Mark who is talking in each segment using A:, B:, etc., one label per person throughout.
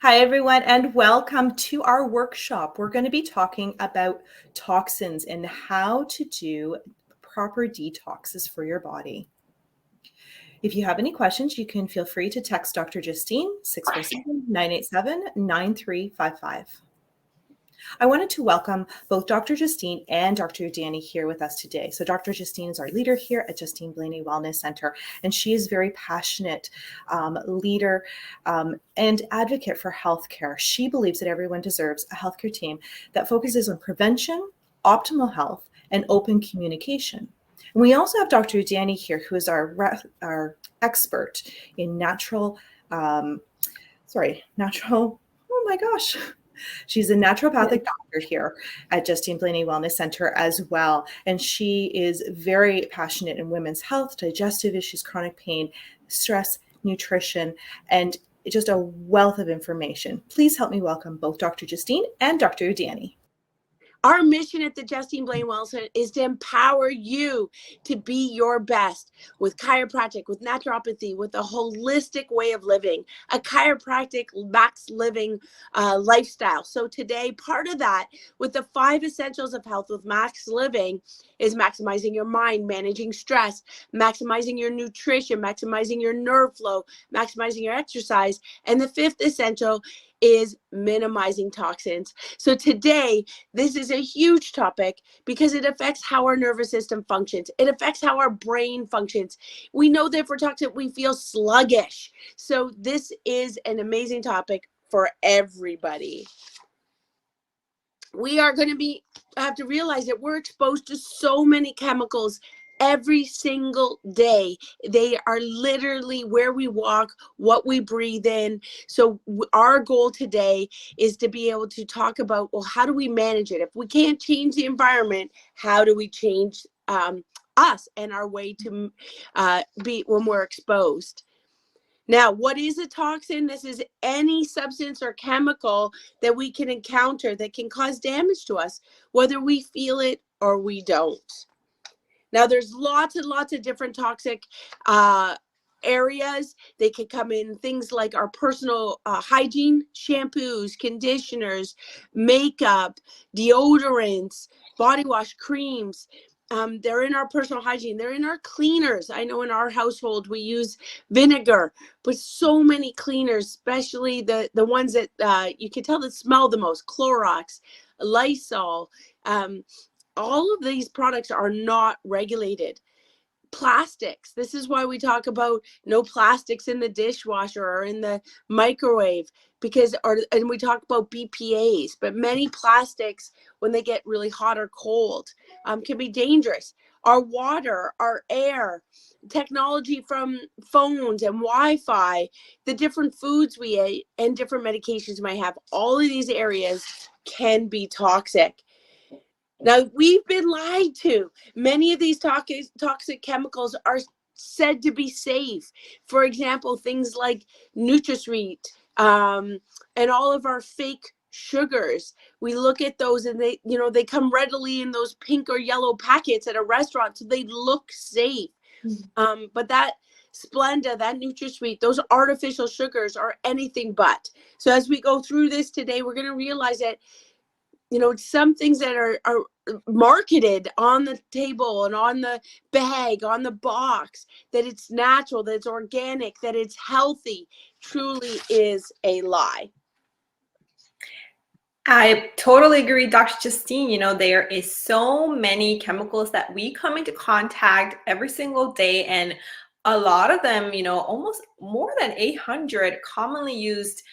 A: Hi, everyone, and welcome to our workshop. We're going to be talking about toxins and how to do proper detoxes for your body. If you have any questions, you can feel free to text Dr. Justine, 647-987-9355. I wanted to welcome both Dr. Justine and Dr. Udani here with us today. So Dr. Justine is our leader here at Justine Blainey Wellness Center, and she is very passionate leader and advocate for healthcare. She believes that everyone deserves a healthcare team that focuses on prevention, optimal health, and open communication. And we also have Dr. Udani here, who is our expert in natural, oh my gosh. She's a naturopathic doctor here at Justine Blainey Wellness Center as well. And she is very passionate in women's health, digestive issues, chronic pain, stress, nutrition, and just a wealth of information. Please help me welcome both Dr. Justine and Dr. Udani.
B: Our mission at the Justine Blainey Wellness Center is to empower you to be your best with chiropractic, with naturopathy, with a holistic way of living, a chiropractic max living lifestyle. So today, part of that with the 5 essentials of health with max living is maximizing your mind, managing stress, maximizing your nutrition, maximizing your nerve flow, maximizing your exercise. And the 5th essential is minimizing toxins. So today, this is a huge topic because it affects how our nervous system functions. It affects how our brain functions. We know that if we're toxic, we feel sluggish. So this is an amazing topic for everybody. We are going to have to realize that we're exposed to so many chemicals every single day. They are literally where we walk, what we breathe in. So our goal today is to be able to talk about, well, how do we manage it? If we can't change the environment, how do we change us and our way to be when we're exposed? Now, what is a toxin? This is any substance or chemical that we can encounter that can cause damage to us, whether we feel it or we don't. Now, there's lots and lots of different toxic areas. They can come in things like our personal hygiene, shampoos, conditioners, makeup, deodorants, body wash, creams. They're in our personal hygiene. They're in our cleaners. I know in our household we use vinegar, but so many cleaners, especially the ones that you can tell that smell the most, Clorox, Lysol. All of these products are not regulated. Plastics. This is why we talk about no plastics in the dishwasher or in the microwave, and we talk about BPAs, but many plastics, when they get really hot or cold, can be dangerous. Our water, our air, technology from phones and Wi-Fi, the different foods we eat and different medications we might have, all of these areas can be toxic. Now, we've been lied to. Many of these toxic chemicals are said to be safe. For example, things like NutraSweet and all of our fake sugars. We look at those and they come readily in those pink or yellow packets at a restaurant, so they look safe. But that Splenda, that NutraSweet, those artificial sugars are anything but. So as we go through this today, we're going to realize that some things that are marketed on the table and on the bag, on the box, that it's natural, that it's organic, that it's healthy, truly is a lie.
A: I totally agree, Dr. Justine. There is so many chemicals that we come into contact every single day, and a lot of them, almost more than 800 commonly used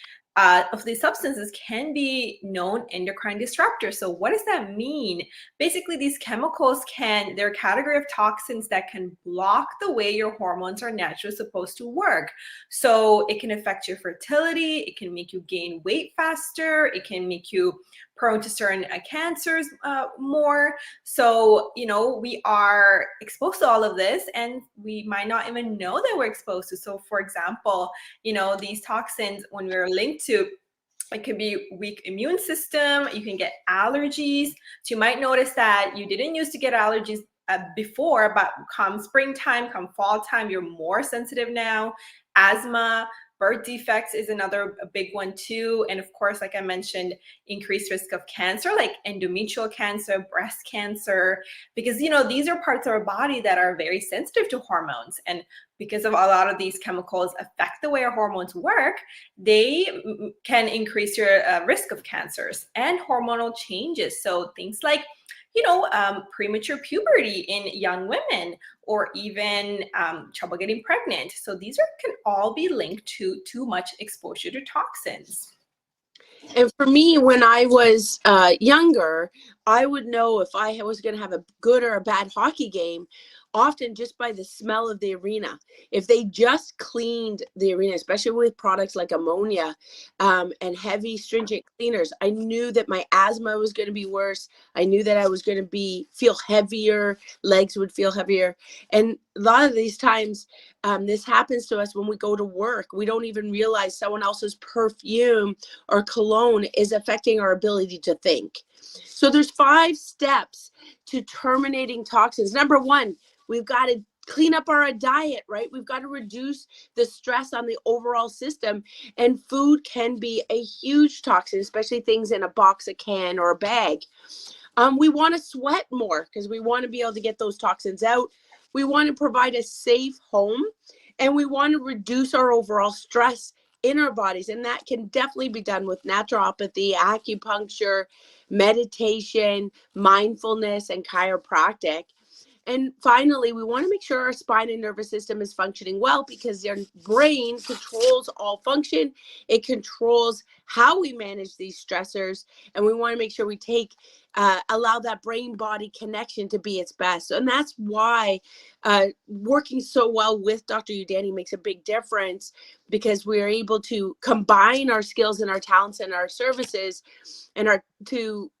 A: of these substances can be known endocrine disruptors. So what does that mean? Basically, these chemicals they're a category of toxins that can block the way your hormones are naturally supposed to work. So it can affect your fertility, it can make you gain weight faster, it can make you prone to certain cancers more. So, we are exposed to all of this and we might not even know that we're exposed to. So for example, these toxins, when we're linked to, it could be weak immune system, you can get allergies. So you might notice that you didn't used to get allergies before, but come springtime, come fall time, you're more sensitive now. Asthma, Birth defects is another big one too. And of course, like I mentioned, increased risk of cancer, like endometrial cancer, breast cancer, because, these are parts of our body that are very sensitive to hormones. And because of a lot of these chemicals affect the way our hormones work, they can increase your risk of cancers and hormonal changes. So things like, premature puberty in young women, or even trouble getting pregnant. So these can all be linked to too much exposure to toxins.
B: And for me, when I was younger, I would know if I was going to have a good or a bad hockey game, often just by the smell of the arena. If they just cleaned the arena, especially with products like ammonia and heavy stringent cleaners, I knew that my asthma was going to be worse. I knew that I was going to feel heavier, legs would feel heavier. And a lot of these times, this happens to us when we go to work. We don't even realize someone else's perfume or cologne is affecting our ability to think. So there's 5 steps to terminating toxins. Number 1, we've got to clean up our diet, right? We've got to reduce the stress on the overall system. And food can be a huge toxin, especially things in a box, a can, or a bag. We want to sweat more because we want to be able to get those toxins out. We want to provide a safe home, and we want to reduce our overall stress in our bodies. And that can definitely be done with naturopathy, acupuncture, meditation, mindfulness, and chiropractic. And finally, we want to make sure our spine and nervous system is functioning well, because your brain controls all function. It controls how we manage these stressors. And we want to make sure we allow that brain-body connection to be its best. And that's why working so well with Dr. Udani makes a big difference, because we are able to combine our skills and our talents and our services and our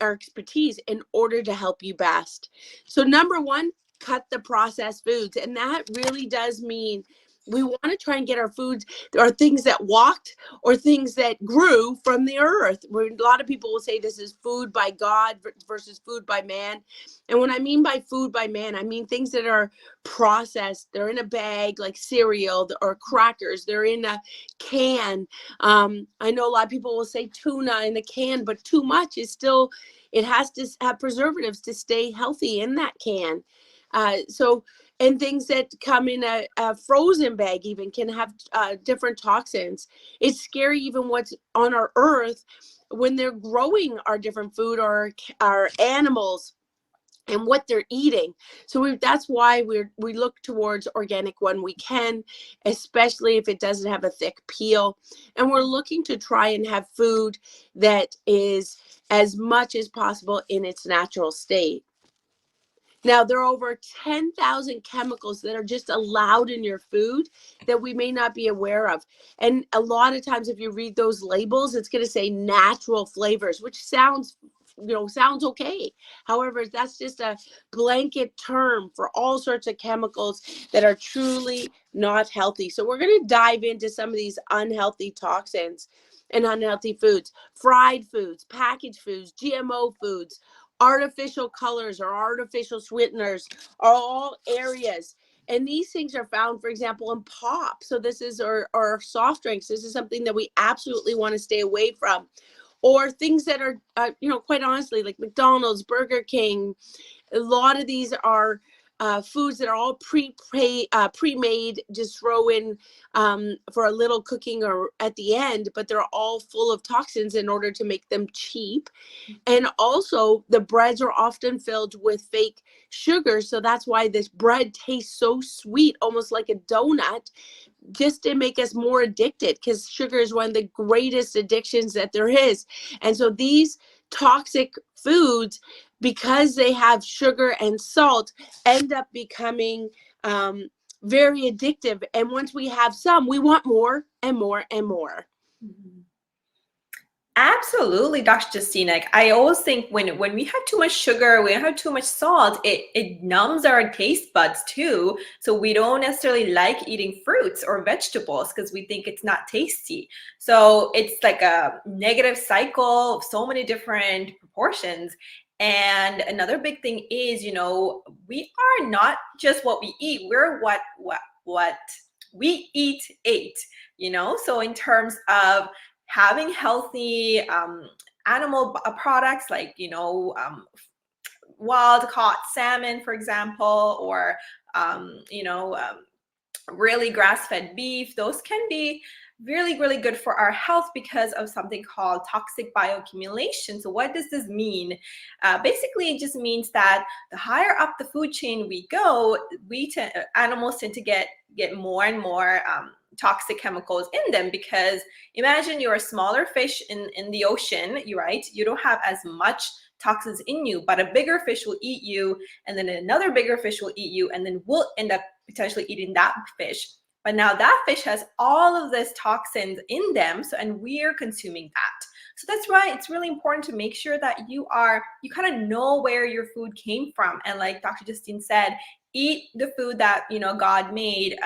B: expertise in order to help you best. So number 1, cut the processed foods. And that really does mean we want to try and get our foods, or things that walked or things that grew from the earth. Where a lot of people will say this is food by God versus food by man. And when I mean by food by man, I mean things that are processed. They're in a bag, like cereal or crackers. They're in a can. I know a lot of people will say tuna in a can, but too much is still, it has to have preservatives to stay healthy in that can. And things that come in a frozen bag even can have different toxins. It's scary even what's on our earth when they're growing our different food, or our animals and what they're eating. So that's why we look towards organic when we can, especially if it doesn't have a thick peel. And we're looking to try and have food that is as much as possible in its natural state. Now, there are over 10,000 chemicals that are just allowed in your food that we may not be aware of. And a lot of times, if you read those labels, it's going to say natural flavors, which sounds okay. However, that's just a blanket term for all sorts of chemicals that are truly not healthy. So we're going to dive into some of these unhealthy toxins and unhealthy foods: fried foods, packaged foods, GMO foods, artificial colors or artificial sweeteners are all areas. And these things are found, for example, in pop. So this is our soft drinks. This is something that we absolutely want to stay away from. Or things that are, quite honestly, like McDonald's, Burger King. A lot of these are foods that are all pre-made, just throw in for a little cooking or at the end, but they're all full of toxins in order to make them cheap. And also the breads are often filled with fake sugar. So that's why this bread tastes so sweet, almost like a donut, just to make us more addicted, because sugar is one of the greatest addictions that there is. And so these toxic foods, because they have sugar and salt, end up becoming very addictive. And once we have some, we want more and more and more.
A: Mm-hmm. Absolutely, Dr. Justine. Like, I always think when we have too much sugar, we have too much salt, it numbs our taste buds too. So we don't necessarily like eating fruits or vegetables because we think it's not tasty. So it's like a negative cycle of so many different proportions. And another big thing is, we are not just what we eat. We're what we eat 8, so in terms of having healthy animal products like, wild caught salmon, for example, or, um, you know, um, really grass-fed beef, those can be really, really good for our health because of something called toxic bioaccumulation. So what does this mean? Basically, it just means that the higher up the food chain we go, animals tend to get more and more toxic chemicals in them, because imagine you're a smaller fish in the ocean, you don't have as much toxins in you, but a bigger fish will eat you, and then another bigger fish will eat you, and then we'll end up potentially eating that fish. But now that fish has all of this toxins in them, and we're consuming that. So that's why it's really important to make sure that you kind of know where your food came from. And like Dr. Justine said, eat the food that God made,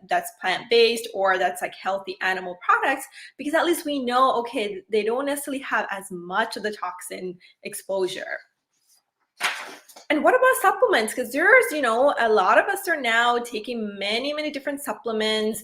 A: that's plant-based or that's like healthy animal products, because at least we know, okay, they don't necessarily have as much of the toxin exposure. And what about supplements? Because there's, a lot of us are now taking many, many different supplements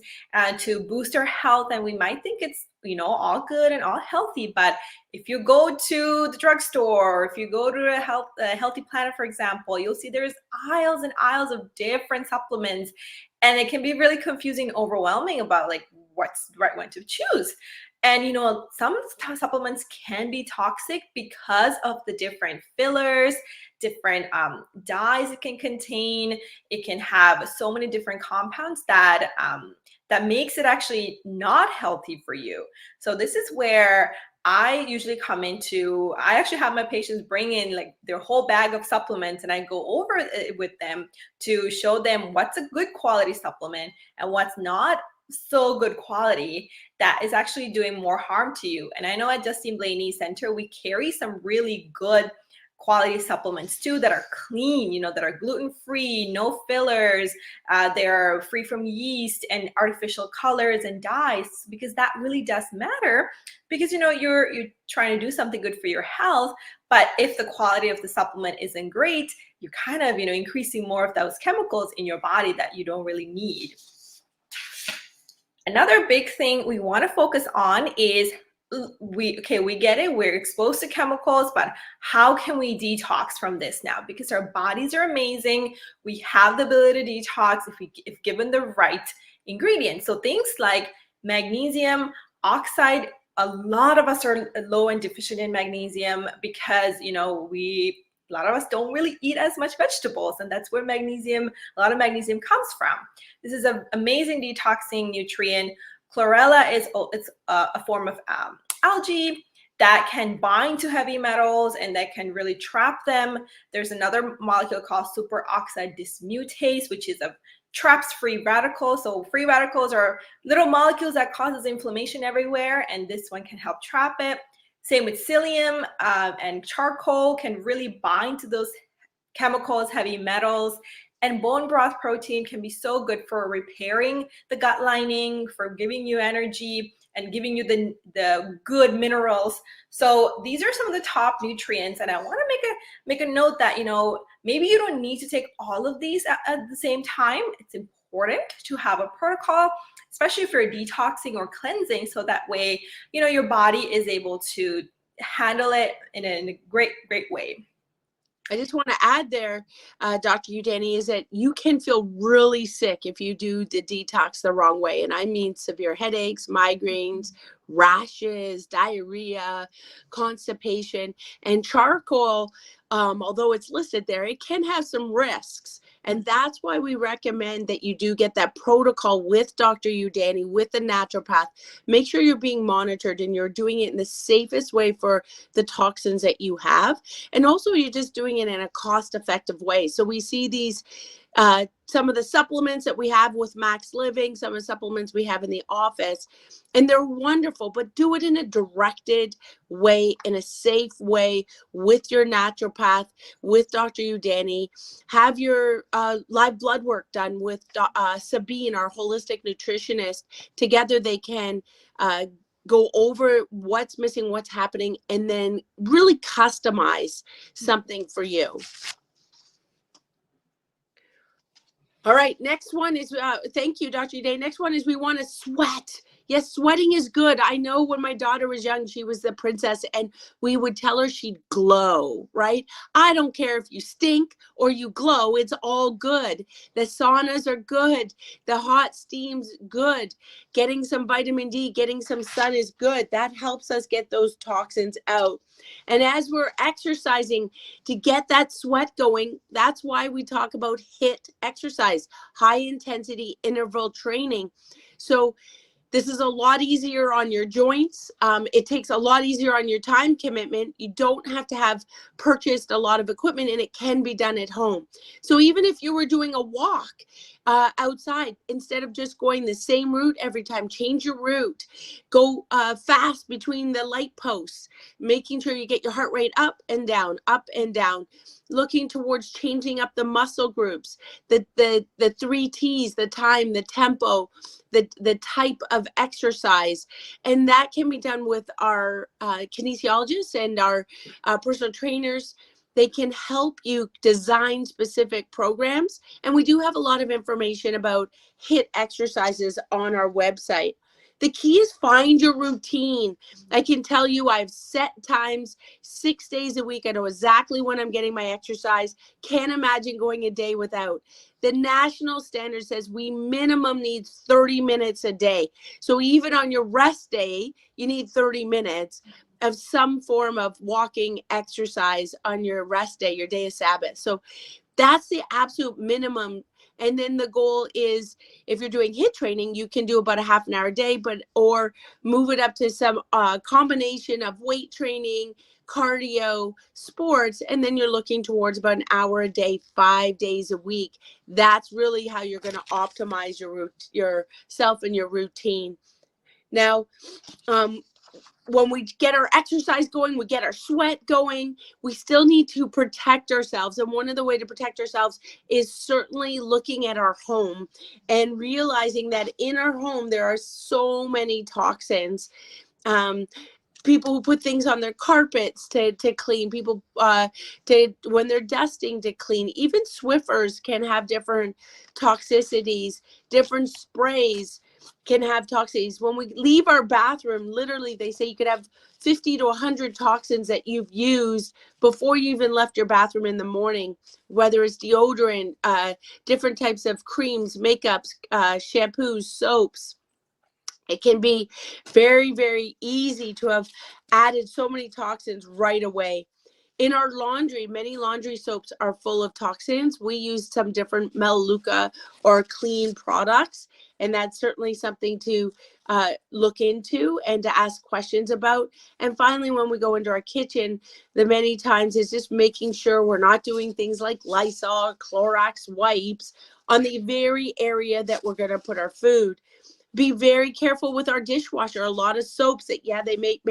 A: to boost our health. And we might think it's, all good and all healthy. But if you go to the drugstore, or if you go to a Healthy Planet, for example, you'll see there's aisles and aisles of different supplements. And it can be really confusing and overwhelming about like what's the right one to choose. And some supplements can be toxic because of the different fillers, different dyes it can contain. It can have so many different compounds that makes it actually not healthy for you. So this is where I usually I actually have my patients bring in like their whole bag of supplements, and I go over it with them to show them what's a good quality supplement and what's not so good quality that is actually doing more harm to you. And I know at Justine Blainey Center, we carry some really good quality supplements too that are clean, that are gluten-free, no fillers, they're free from yeast and artificial colors and dyes, because that really does matter, because you're trying to do something good for your health. But if the quality of the supplement isn't great, you're kind of increasing more of those chemicals in your body that you don't really need. Another big thing we want to focus on is we get it, we're exposed to chemicals, but how can we detox from this now? Because our bodies are amazing. We have the ability to detox if given the right ingredients. So things like magnesium oxide, a lot of us are low and deficient in magnesium because a lot of us don't really eat as much vegetables, and that's where a lot of magnesium comes from. This is an amazing detoxing nutrient. Chlorella is a form of algae that can bind to heavy metals and that can really trap them. There's another molecule called superoxide dismutase, which is a traps free radicals. So free radicals are little molecules that causes inflammation everywhere, and this one can help trap it. Same with psyllium and charcoal can really bind to those chemicals, heavy metals. And bone broth protein can be so good for repairing the gut lining, for giving you energy and giving you the good minerals. So these are some of the top nutrients. And I want to make a note that, maybe you don't need to take all of these at the same time. It's important to have a protocol, especially if you're detoxing or cleansing, so that way, your body is able to handle it in a great, great way.
B: I just want to add there, Dr. Udani, is that you can feel really sick if you do the detox the wrong way. And I mean severe headaches, migraines, rashes, diarrhea, constipation. And charcoal, although it's listed there, it can have some risks. And that's why we recommend that you do get that protocol with Dr. Udani, with the naturopath. Make sure you're being monitored and you're doing it in the safest way for the toxins that you have. And also you're just doing it in a cost-effective way. So we see these, some of the supplements that we have with Max Living, some of the supplements we have in the office, and they're wonderful, but do it in a directed way, in a safe way, with your naturopath, with Dr. Udani. Have your live blood work done with Sabine, our holistic nutritionist. Together they can go over what's missing, what's happening, and then really customize something for you. All right, next one is, thank you, Dr. Day. Next one is we want to sweat. Yes, sweating is good. I know when my daughter was young, she was the princess, and we would tell her she'd glow, right? I don't care if you stink or you glow, it's all good. The saunas are good. The hot steam's good. Getting some vitamin D, getting some sun is good. That helps us get those toxins out. And as we're exercising, to get that sweat going, that's why we talk about HIIT exercise, high intensity interval training. So this is a lot easier on your joints. It takes a lot easier on your time commitment. You don't have to have purchased a lot of equipment, and it can be done at home. So even if you were doing a walk outside, instead of just going the same route every time, change your route. Go fast between the light posts, making sure you get your heart rate up and down, looking towards changing up the muscle groups, the 3 T's, the time, the tempo, the type of exercise. And that can be done with our kinesiologists and our personal trainers. They can help you design specific programs. And we do have a lot of information about HIIT exercises on our website. The key is find your routine. I can tell you I've set times 6 days a week. I know exactly when I'm getting my exercise. Can't imagine going a day without. The national standard says we minimum need 30 minutes a day. So even on your rest day, you need 30 minutes of some form of walking exercise on your rest day, your day of Sabbath. So that's the absolute minimum. And then the goal is, if you're doing HIIT training, you can do about a half an hour a day, or move it up to some combination of weight training, cardio, sports, and then you're looking towards about an hour a day, 5 days a week. That's really how you're going to optimize yourself and your routine. Now, when we get our exercise going, we get our sweat going, we still need to protect ourselves. And one of the ways to protect ourselves is certainly looking at our home and realizing that in our home, there are so many toxins. People who put things on their carpets to clean, people when they're dusting to clean. Even Swiffers can have different toxicities, different sprays can have toxins. When we leave our bathroom, literally they say you could have 50 to 100 toxins that you've used before you even left your bathroom in the morning, whether it's deodorant, different types of creams, makeups, shampoos, soaps. It can be very, very easy to have added so many toxins right away. In our laundry, many laundry soaps are full of toxins. We use some different Melaleuca or clean products, and that's certainly something to look into and to ask questions about. And finally, when we go into our kitchen, the many times is just making sure we're not doing things like Lysol, Clorox wipes on the very area that we're going to put our food. Be very careful with our dishwasher. A lot of soaps that, yeah, they make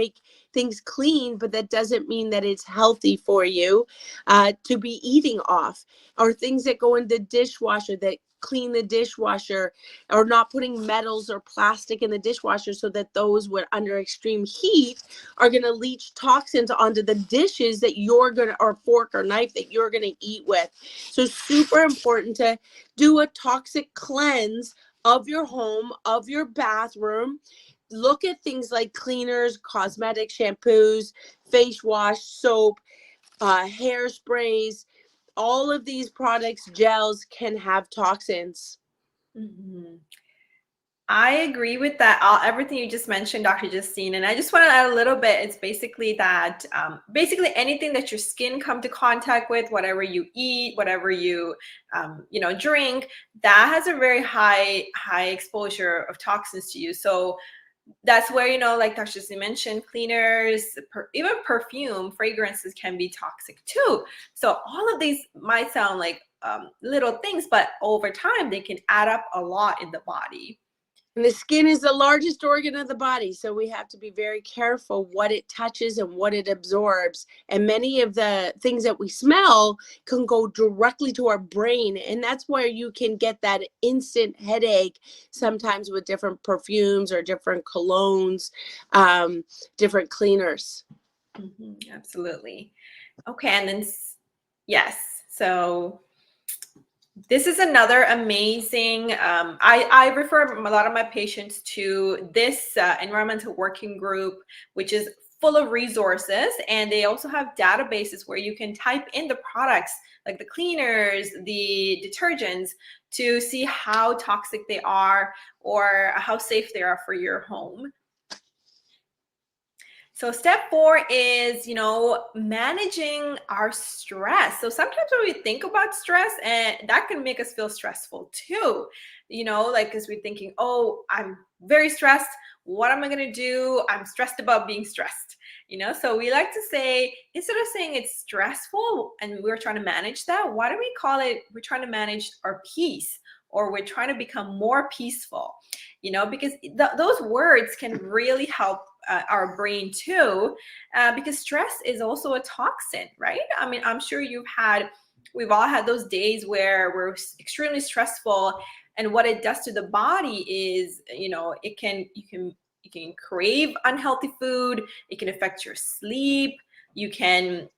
B: things clean, but that doesn't mean that it's healthy for you to be eating off. Or things that go in the dishwasher that clean the dishwasher, or not putting metals or plastic in the dishwasher so that those under extreme heat are going to leach toxins onto the dishes that you're going to, or fork or knife that you're going to eat with. So super important to do a toxic cleanse of your home, of your bathroom. Look at things like cleaners, cosmetic shampoos, face wash, soap, hairsprays. All of these products, gels, can have toxins.
A: Mm-hmm. I agree with that. Everything you just mentioned, Dr. Justine. And I just want to add a little bit. It's basically that, basically anything that your skin come to contact with, whatever you eat, whatever you, drink, that has a very high exposure of toxins to you. So that's where, like Dr. Justine mentioned, cleaners, even perfume, fragrances can be toxic too. So all of these might sound like little things, but over time, they can add up a lot in the body.
B: And the skin is the largest organ of the body, so we have to be very careful what it touches and what it absorbs. And many of the things that we smell can go directly to our brain, and that's where you can get that instant headache sometimes with different perfumes or different colognes, different cleaners.
A: Absolutely. Okay, and then yes, so This is another amazing, I refer a lot of my patients to this environmental working group, which is full of resources, and they also have databases where you can type in the products like the cleaners, the detergents, to see how toxic they are or how safe they are for your home. So step 4 is, managing our stress. So sometimes when we think about stress, and that can make us feel stressful too, like because we're thinking, oh, I'm very stressed. What am I going to do? I'm stressed about being stressed. So we like to say, instead of saying it's stressful and we're trying to manage that, why don't we call it, we're trying to manage our peace, or we're trying to become more peaceful, because those words can really help our brain too, because stress is also a toxin, right? I mean, I'm sure we've all had those days where we're extremely stressful, and what it does to the body is, you can crave unhealthy food. It can affect your sleep. You can,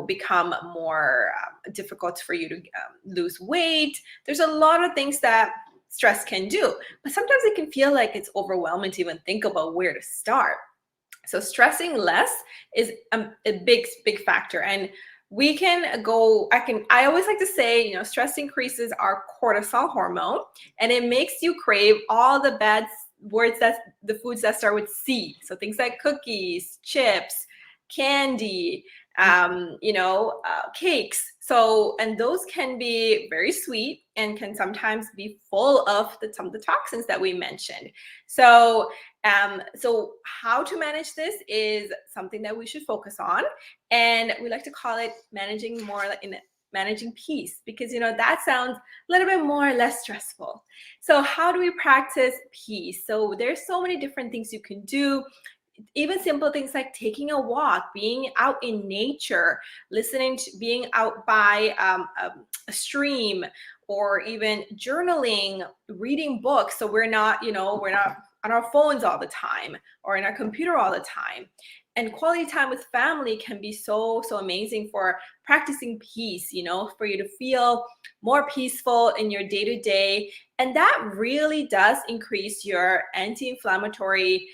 A: become more difficult for you to lose weight. There's a lot of things that stress can do, but sometimes it can feel like it's overwhelming to even think about where to start. So stressing less is a big factor. And we can go, I always like to say, stress increases our cortisol hormone, and it makes you crave all the bad the foods that start with C. So things like cookies, chips, candy, cakes. So, and those can be very sweet and can sometimes be full of some of the toxins that we mentioned. So, so how to manage this is something that we should focus on, and we like to call it managing peace, because that sounds a little bit more or less stressful. So how do we practice peace? So there's so many different things you can do. Even simple things like taking a walk, being out in nature, being out by a stream, or even journaling, reading books. So we're not on our phones all the time or in our computer all the time. And quality time with family can be so amazing for practicing peace, for you to feel more peaceful in your day-to-day. And that really does increase your anti-inflammatory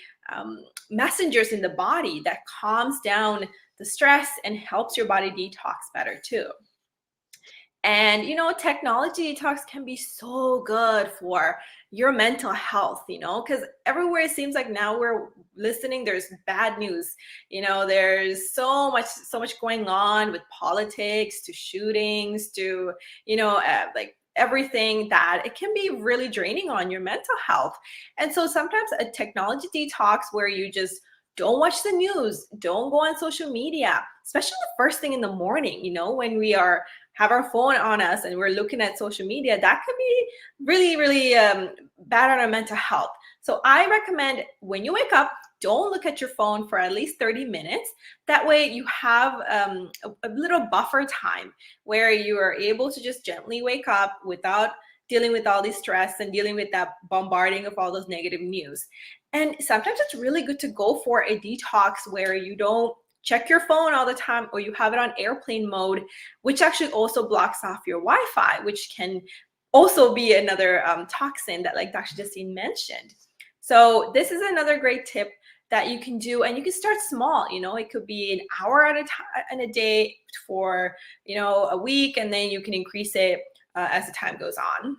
A: messengers in the body, that calms down the stress and helps your body detox better too. And technology detox can be so good for your mental health, because everywhere it seems like now we're listening, there's bad news. There's so much going on, with politics to shootings to like everything, that it can be really draining on your mental health. And so sometimes a technology detox where you just don't watch the news, don't go on social media, especially the first thing in the morning, when we have our phone on us and we're looking at social media, that could be really bad on our mental health. So I recommend, when you wake up, don't look at your phone for at least 30 minutes. That way you have a little buffer time where you are able to just gently wake up without dealing with all this stress and dealing with that bombarding of all those negative news. And sometimes it's really good to go for a detox where you don't check your phone all the time, or you have it on airplane mode, which actually also blocks off your Wi-Fi, which can also be another toxin that, like Dr. Justine mentioned. So this is another great tip that you can do, and you can start small. It could be an hour at a time in a day for a week, and then you can increase it as the time goes on.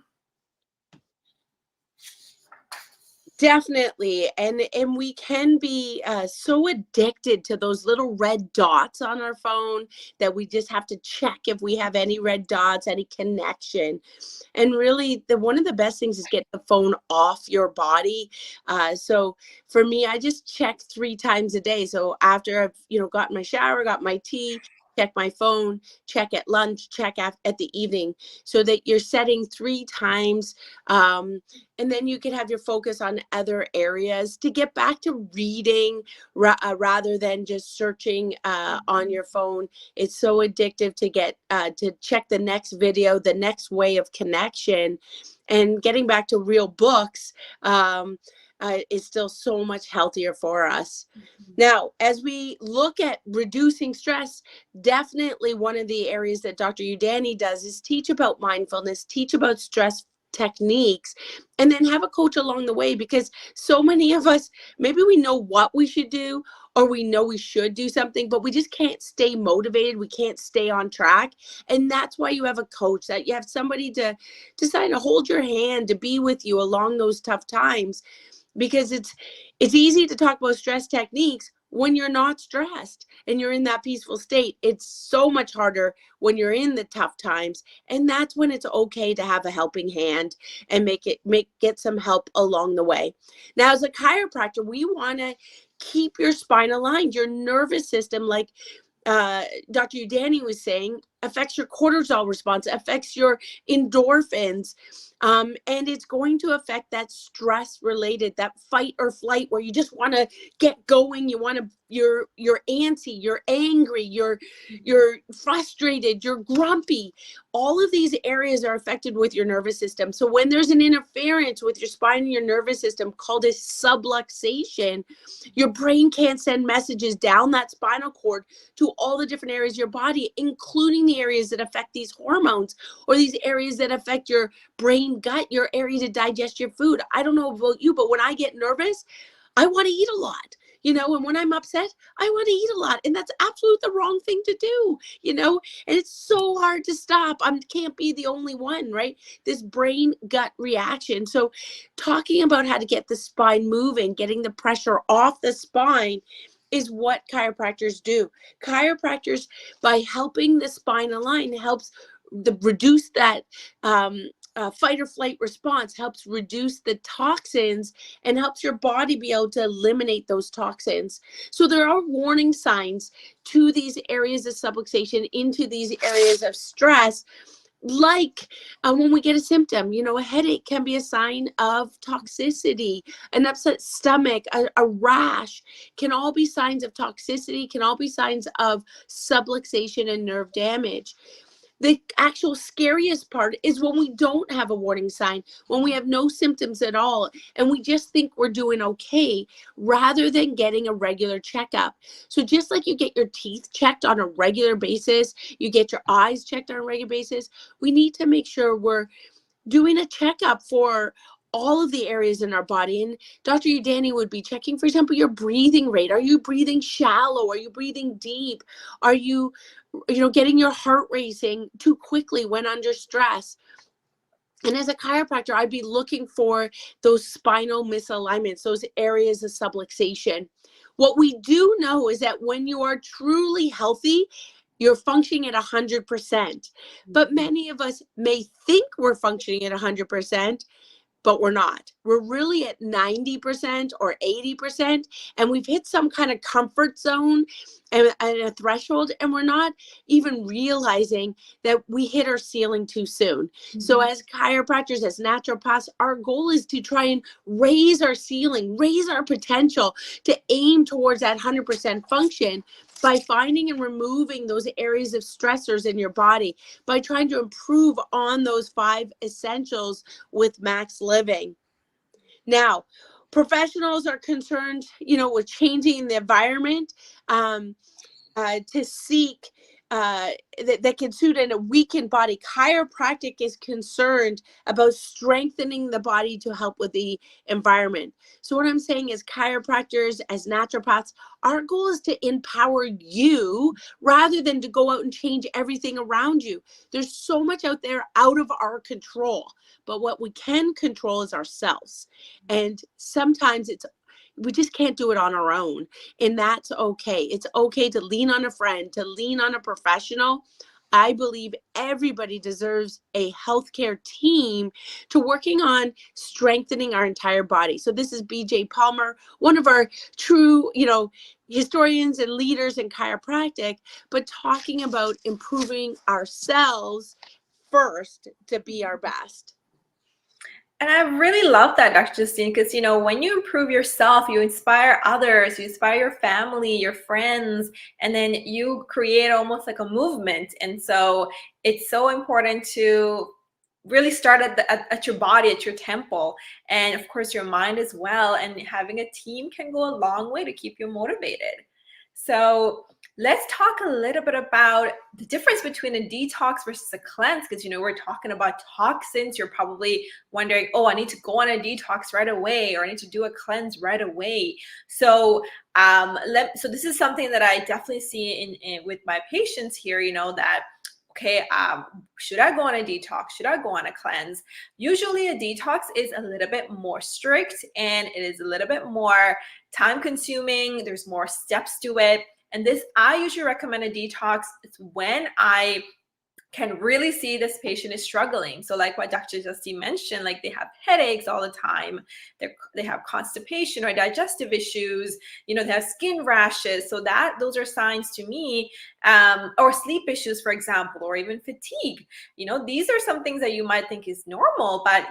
B: Definitely. And we can be so addicted to those little red dots on our phone that we just have to check if we have any red dots, any connection. And really, one of the best things is get the phone off your body. So for me, I just check 3 times a day. So after I've got my shower, got my tea, check my phone, check at lunch, check at the evening, so that you're setting 3 times. And then you can have your focus on other areas to get back to reading rather than just searching on your phone. It's so addictive to get to check the next video, the next way of connection, and getting back to real books. is still so much healthier for us.
A: Mhm.
B: Now, as we look at reducing stress, definitely one of the areas that Dr. Udani does is teach about mindfulness, teach about stress techniques, and then have a coach along the way, because so many of us, maybe we know what we should do or we know we should do something, but we just can't stay motivated. We can't stay on track. And that's why you have a coach, that you have somebody to decide to hold your hand, to be with you along those tough times, because it's easy to talk about stress techniques when you're not stressed and you're in that peaceful state. It's so much harder when you're in the tough times, and that's when it's okay to have a helping hand and get some help along the way. Now, as a chiropractor, we want to keep your spine aligned. Your nervous system, like Dr. Udani was saying, affects your cortisol response, affects your endorphins, and it's going to affect that stress related, that fight or flight, where you just want to get going. You want to, you're antsy, you're angry, you're frustrated, you're grumpy. All of these areas are affected with your nervous system. So when there's an interference with your spine and your nervous system called a subluxation, your brain can't send messages down that spinal cord to all the different areas of your body, including the areas that affect these hormones, or these areas that affect your brain gut, your area to digest your food. I don't know about you, but when I get nervous, I want to eat a lot, and when I'm upset, I want to eat a lot. And that's absolutely the wrong thing to do. And it's so hard to stop. I can't be the only one, right? This brain gut reaction. So talking about how to get the spine moving, getting the pressure off the spine, is what chiropractors do. Chiropractors, by helping the spine align, helps reduce that fight or flight response, helps reduce the toxins, and helps your body be able to eliminate those toxins. So there are warning signs to these areas of subluxation, into these areas of stress, like when we get a symptom. A headache can be a sign of toxicity. An upset stomach, a rash, can all be signs of toxicity, can all be signs of subluxation and nerve damage. The actual scariest part is when we don't have a warning sign, when we have no symptoms at all, and we just think we're doing okay, rather than getting a regular checkup. So just like you get your teeth checked on a regular basis, you get your eyes checked on a regular basis, we need to make sure we're doing a checkup for all of the areas in our body. And Dr. Udani would be checking, for example, your breathing rate. Are you breathing shallow? Are you breathing deep? Are you getting your heart racing too quickly when under stress? And as a chiropractor, I'd be looking for those spinal misalignments, those areas of subluxation. What we do know is that when you are truly healthy, you're functioning at 100%. But many of us may think we're functioning at 100%, but we're not. We're really at 90% or 80%, and we've hit some kind of comfort zone and a threshold, and we're not even realizing that we hit our ceiling too soon. So as chiropractors, as naturopaths, our goal is to try and raise our ceiling, raise our potential, to aim towards that 100% function, by finding and removing those areas of stressors in your body, by trying to improve on those 5 essentials with max living. Now, professionals are concerned, with changing the environment to seek that can suit in a weakened body. Chiropractic is concerned about strengthening the body to help with the environment. So what I'm saying is, chiropractors, as naturopaths, our goal is to empower you rather than to go out and change everything around you. There's so much out there out of our control, but what we can control is ourselves. And sometimes we just can't do it on our own. And that's okay. It's okay to lean on a friend, to lean on a professional. I believe everybody deserves a healthcare team to working on strengthening our entire body. So this is BJ Palmer, one of our true, historians and leaders in chiropractic, but talking about improving ourselves first to be our best.
A: And I really love that, Dr. Justine, because when you improve yourself, you inspire others, you inspire your family, your friends, and then you create almost like a movement. And so it's so important to really start at your body, at your temple, and of course your mind as well. And having a team can go a long way to keep you motivated. So let's talk a little bit about the difference between a detox versus a cleanse, because we're talking about toxins. You're probably wondering, oh, I need to go on a detox right away, or I need to do a cleanse right away. So so this is something that I definitely see in with my patients here, that okay, should I go on a detox? Should I go on a cleanse? Usually a detox is a little bit more strict, and it is a little bit more time consuming. There's more steps to it. And I usually recommend a detox. It's when I can really see this patient is struggling. So like what Dr. Justine mentioned, like they have headaches all the time, they have constipation or digestive issues, they have skin rashes. So those are signs to me, or sleep issues, for example, or even fatigue. These are some things that you might think is normal, but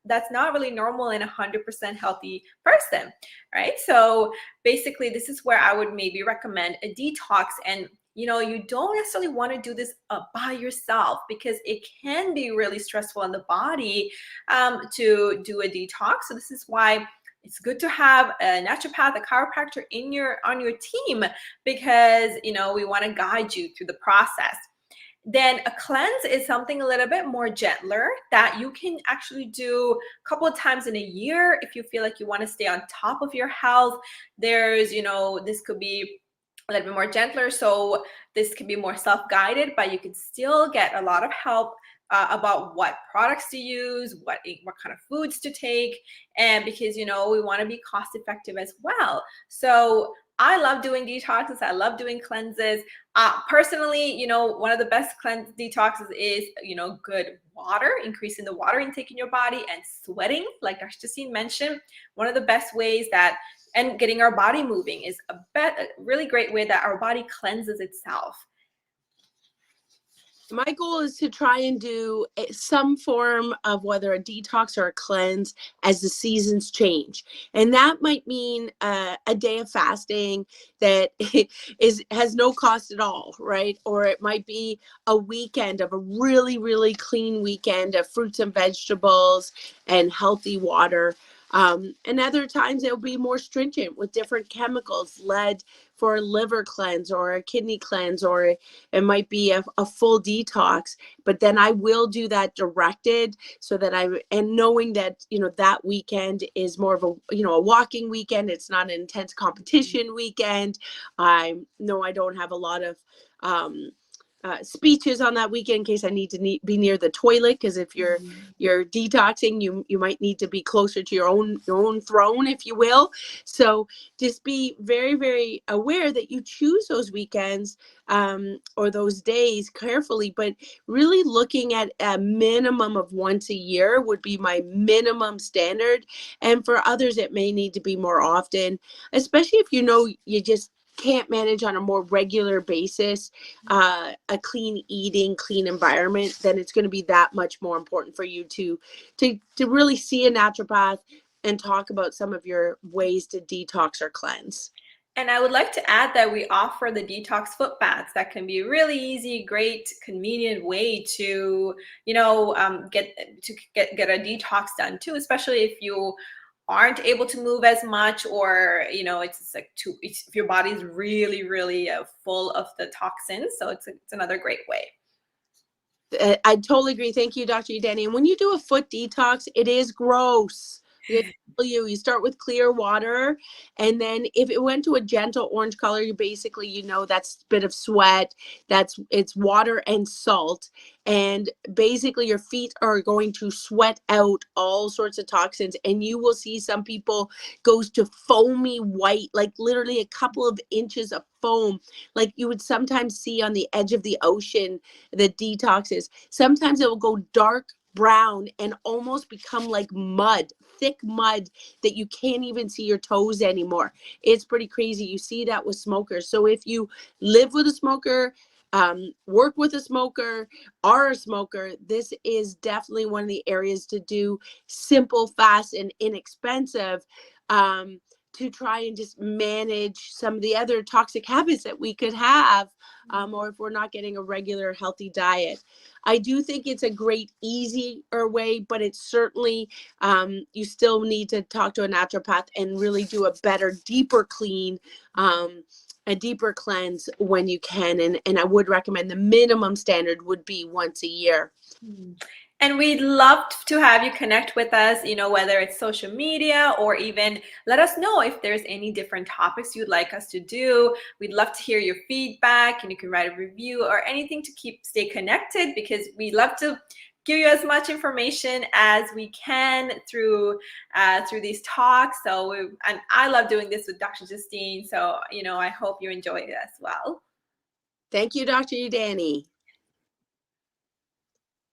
A: that's not really normal in a 100% healthy person, right? So basically, this is where I would maybe recommend a detox. And you don't necessarily want to do this by yourself, because it can be really stressful on the body to do a detox. So this is why it's good to have a naturopath, a chiropractor on your team, because we want to guide you through the process. Then a cleanse is something a little bit more gentler that you can actually do a couple of times in a year if you feel like you want to stay on top of your health. There's, this could be a little bit more gentler. So this can be more self-guided, but you can still get a lot of help about what products to use, what kind of foods to take, and because we want to be cost effective as well. So I love doing detoxes. I love doing cleanses. Personally, one of the best cleanse detoxes is good water, increasing the water intake in your body, and sweating, like Dr. Justine mentioned. One of the best ways and getting our body moving is a really great way that our body cleanses itself.
B: My goal is to try and do some form of whether a detox or a cleanse as the seasons change. And that might mean a day of fasting that has no cost at all, right? Or it might be a weekend of a really, really clean weekend of fruits and vegetables and healthy water. And other times it'll be more stringent with different chemicals, lead for a liver cleanse or a kidney cleanse, or it might be a full detox. But then I will do that directed, so that and knowing that, that weekend is more of a walking weekend. It's not an intense competition weekend. I know I don't have a lot of speeches on that weekend in case I need to be near the toilet, because if you're detoxing, you might need to be closer to your own throne, if you will. So just be very, very aware that you choose those weekends or those days carefully, but really looking at a minimum of once a year would be my minimum standard. And for others, it may need to be more often, especially if you just can't manage on a more regular basis a clean eating, clean environment. Then it's going to be that much more important for you to really see a naturopath and talk about some of your ways to detox or cleanse.
A: And I would like to add that we offer the detox foot baths. That can be a really easy, great, convenient way to, get a detox done too, especially if you aren't able to move as much, or it's like if your body's really, really full of the toxins. So it's another great way.
B: I totally agree. Thank you, Dr. Udani. And when you do a foot detox, it is gross. You start with clear water, and then if it went to a gentle orange color, that's a bit of sweat. It's water and salt, and basically your feet are going to sweat out all sorts of toxins, and you will see some people goes to foamy white, like literally a couple of inches of foam, like you would sometimes see on the edge of the ocean. The detoxes, sometimes it will go dark brown and almost become like mud, thick mud that you can't even see your toes anymore. It's pretty crazy. You see that with smokers. So if you live with a smoker, work with a smoker, are a smoker, this is definitely one of the areas to do simple, fast, and inexpensive to try and just manage some of the other toxic habits that we could have, or if we're not getting a regular healthy diet. I do think it's a great, easier way, but it's certainly, you still need to talk to a naturopath and really do a better, deeper clean, a deeper cleanse when you can. And I would recommend the minimum standard would be once a year.
A: And we'd love to have you connect with us, whether it's social media or even let us know if there's any different topics you'd like us to do. We'd love to hear your feedback, and you can write a review or anything to stay connected, because we love to give you as much information as we can through these talks. And I love doing this with Dr. Justine. So, I hope you enjoy it as well.
B: Thank you, Dr. Udani.